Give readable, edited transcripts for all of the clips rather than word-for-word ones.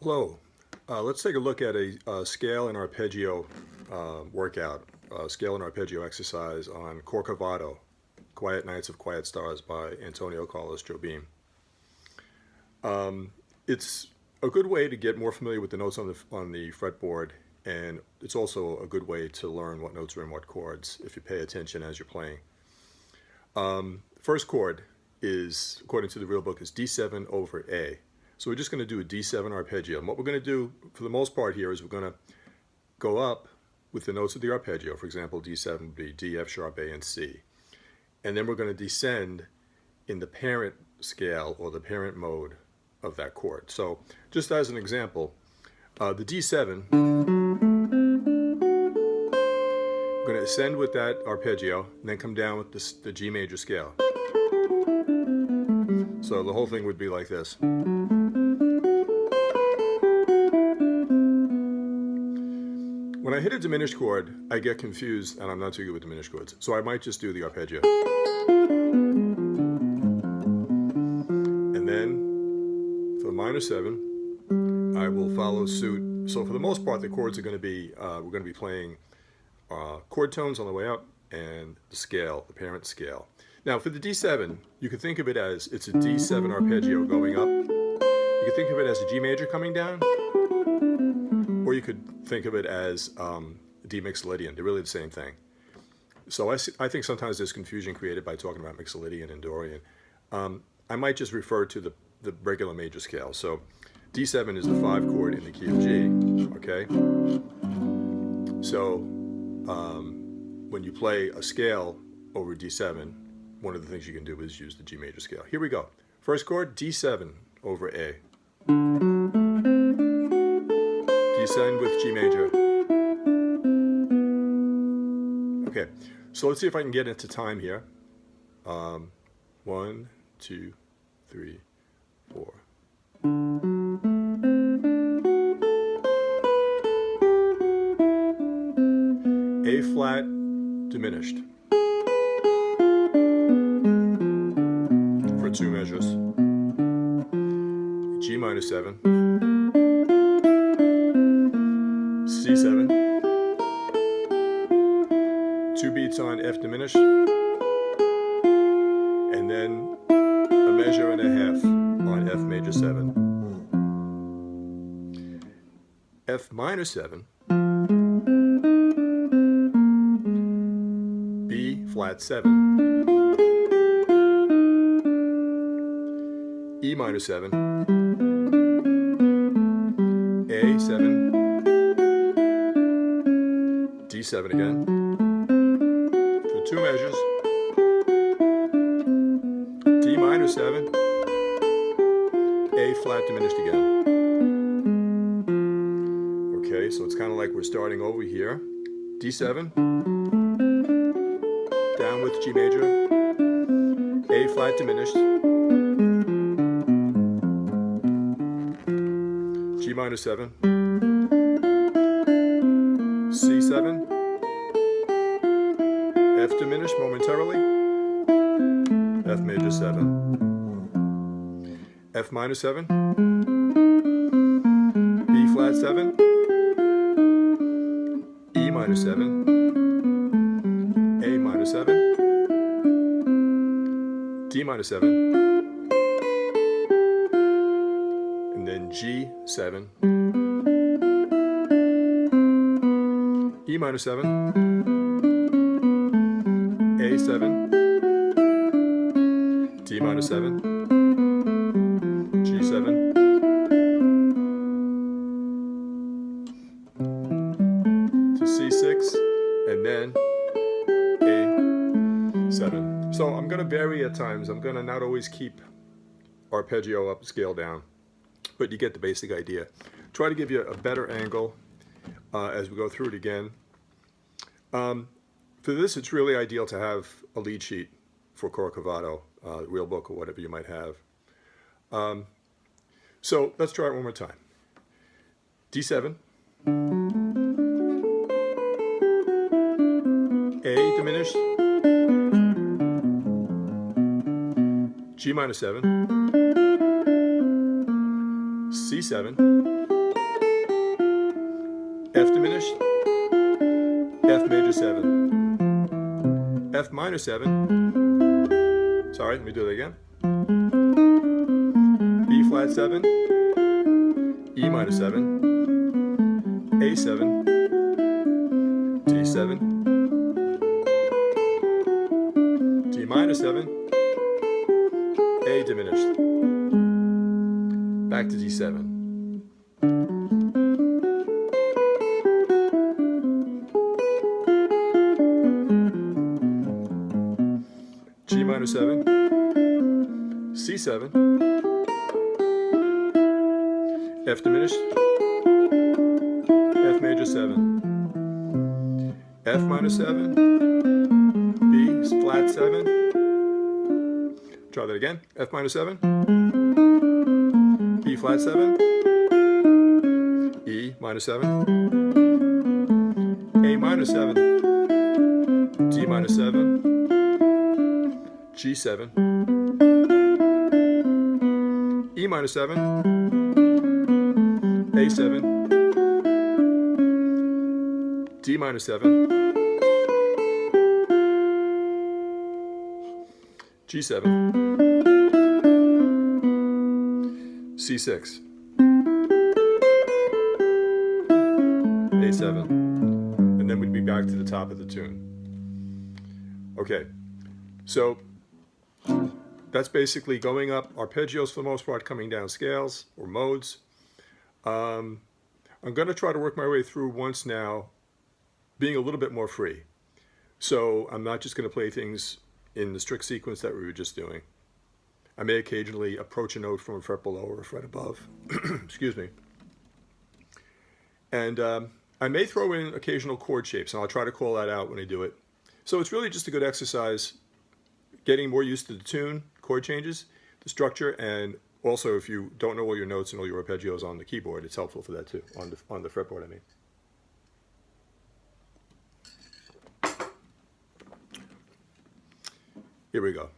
Hello. Let's take a look at a scale and arpeggio workout, scale and arpeggio exercise on Corcovado, Quiet Nights of Quiet Stars by Antonio Carlos Jobim. It's a good way to get more familiar with the notes on the fretboard, and it's also a good way to learn what notes are in what chords if you pay attention as you're playing. First chord is, according to the real book, is D7 over A. So we're just going to do a D7 arpeggio. And what we're going to do for the most part here is we're going to go up with the notes of the arpeggio. For example, D7 would be D, F sharp, A, and C. And then we're going to descend in the parent scale or the parent mode of that chord. So just as an example, the D7, we're going to ascend with that arpeggio and then come down with the G major scale. So the whole thing would be like this. When I hit a diminished chord, I get confused, and I'm not too good with diminished chords. So I might just do the arpeggio. And then, for the minor 7, I will follow suit. So for the most part, the chords are going to be, we're going to be playing chord tones on the way up, and the scale, the parent scale. Now for the D7, you could think of it as, it's a D7 arpeggio going up. You could think of it as a G major coming down, or you could think of it as D mixolydian. They're really the same thing. So I think sometimes there's confusion created by talking about mixolydian and Dorian. I might just refer to the regular major scale. So D7 is the 5 chord in the key of G, okay? So when you play a scale over D7, one of the things you can do is use the G major scale. Here we go. First chord, D7 over A. Descend with G major. Okay, so let's see if I can get into time here. 1, 2, 3, 4. A flat diminished for 2 measures. G minor 7. C7, 2 beats on F diminished, and then a measure and a half on F major 7. F minor 7, B flat 7, E minor 7, A7, D7 again, for 2 measures, D minor 7, A flat diminished again. Okay, so it's kind of like we're starting over here. D7, down with G major, A flat diminished, G minor 7, C7, F diminished momentarily, F major 7, F minor 7, B flat 7, E minor 7, A minor 7, D minor 7, and then G7, E minor 7, A7, D minor 7, G7, to C6, and then A7. So I'm going to vary at times. I'm going to not always keep arpeggio up, scale down, but you get the basic idea. Try to give you a better angle as we go through it again. For this, it's really ideal to have a lead sheet for Corcovado, real book, or whatever you might have. So let's try it one more time. D7, A diminished, G minor 7, C7, F diminished, F major 7, F minor 7, sorry, let me do that again, B flat 7, E minor 7, A7, D7, D minor 7, A diminished, back to D7. G minor 7, C7, F diminished, F major 7, F minor 7, B flat 7, try that again, F minor 7, B flat 7, E minor 7, A minor 7, D minor 7, G7, E minor 7, A7, D minor 7, G7, C6, A7, and then we'd be back to the top of the tune. Okay, so that's basically going up arpeggios for the most part, coming down scales or modes. I'm going to try to work my way through once now, being a little bit more free. So I'm not just going to play things in the strict sequence that we were just doing. I may occasionally approach a note from a fret below or a fret above. Excuse me. And I may throw in occasional chord shapes, and I'll try to call that out when I do it. So it's really just a good exercise, getting more used to the tune, chord changes, the structure, and also if you don't know all your notes and all your arpeggios on the keyboard, it's helpful for that too, on the fretboard, I mean. Here we go.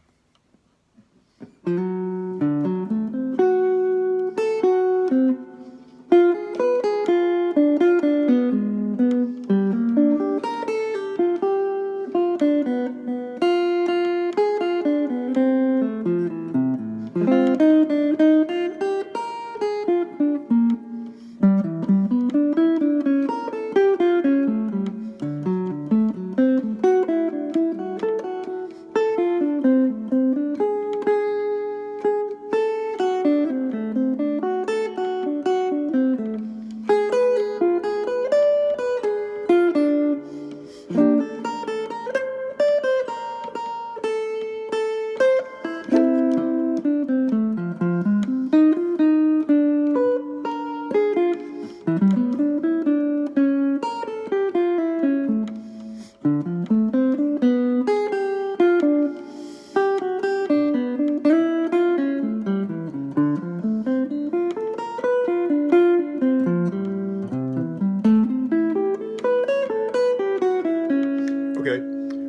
Okay,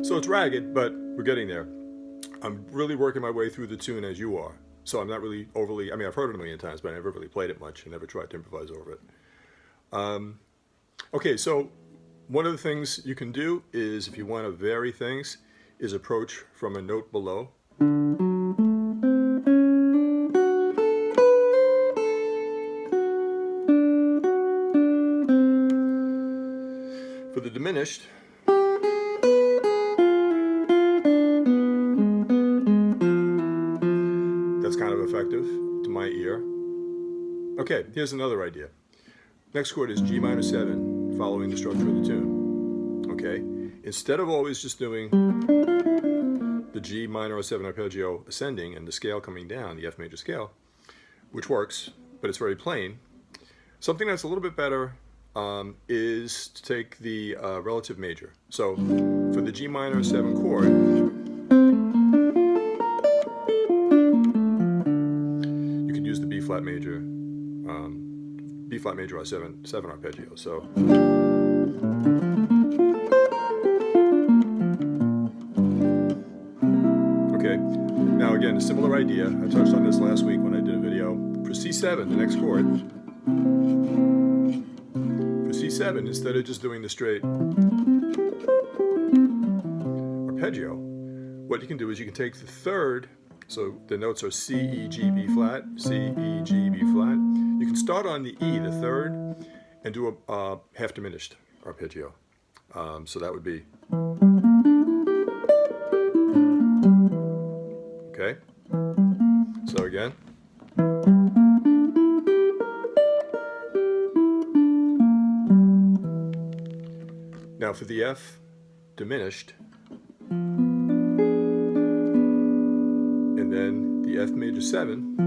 so it's ragged, but we're getting there. I'm really working my way through the tune as you are. So I'm not really overly, I mean, I've heard it a million times, but I never really played it much. I never tried to improvise over it. Okay, so one of the things you can do is, if you want to vary things, is approach from a note below. For the diminished, that's kind of effective to my ear. Okay, here's another idea. Next chord is G minor 7, following the structure of the tune. Okay, instead of always just doing the G minor or 7 arpeggio ascending and the scale coming down, the F major scale, which works, but it's very plain, something that's a little bit better is to take the relative major. So for the G minor 7 chord, you can use the B flat major or 7 arpeggio. So okay, now again, a similar idea. I touched on this last week when I did a video. For C7, the next chord, for C7 D7, instead of just doing the straight arpeggio, what you can do is you can take the third, so the notes are C, E, G, B flat, C, E, G, B flat. You can start on the E, the third, and do a half diminished arpeggio. So that would be, okay? So again. Now for the F diminished, and then the F major 7,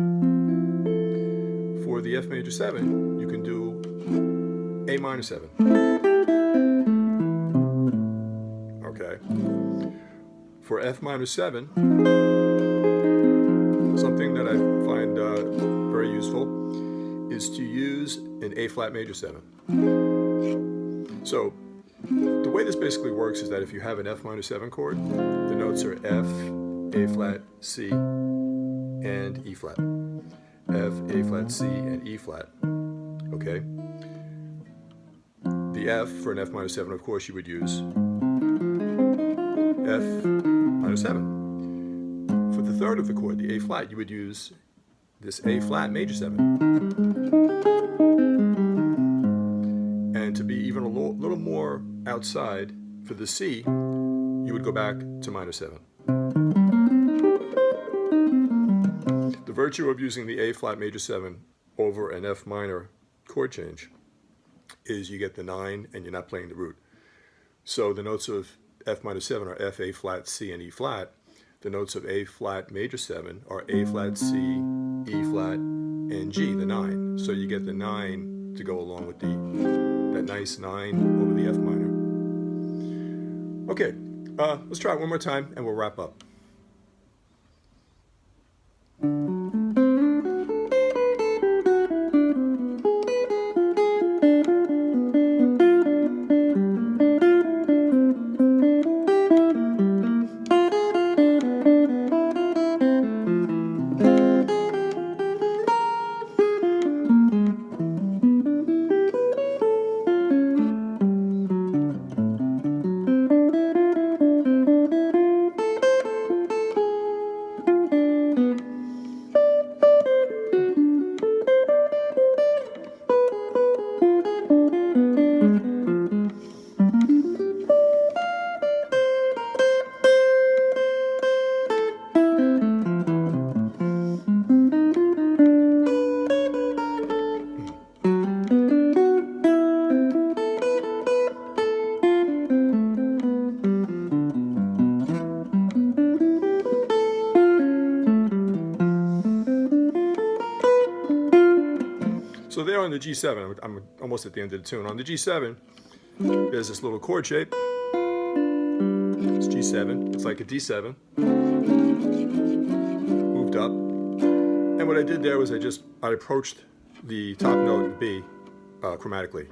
for the F major 7, you can do A minor 7. Okay. For F minor 7, something that I find very useful is to use an A flat major 7. So the way this basically works is that if you have an F minor 7 chord, the notes are F, A flat, C, and E flat. F, A flat, C, and E flat. Okay? The F for an F minor 7, of course, you would use F minor 7. For the third of the chord, the A flat, you would use this A flat major 7. And to be even a little more outside, for the C, you would go back to minor 7. The virtue of using the A flat major 7 over an F minor chord change is you get the 9 and you're not playing the root. So the notes of F minor 7 are F, A flat, C, and E flat. The notes of A flat major 7 are A flat, C, E flat, and G, the 9. So you get the 9 to go along with that nice 9 over the F minor. Okay, let's try it one more time and we'll wrap up. So there on the G7, I'm almost at the end of the tune. On the G7, there's this little chord shape. It's G7. It's like a D7. Moved up. And what I did there was I approached the top note B chromatically.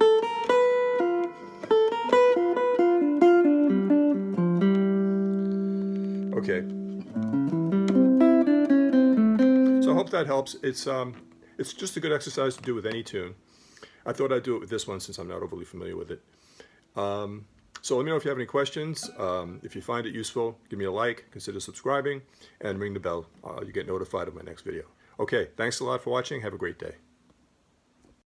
Okay. So I hope that helps. It's just a good exercise to do with any tune. I thought I'd do it with this one since I'm not overly familiar with it. So let me know if you have any questions. If you find it useful, give me a like, consider subscribing, and ring the bell. You get notified of my next video. Okay, thanks a lot for watching. Have a great day.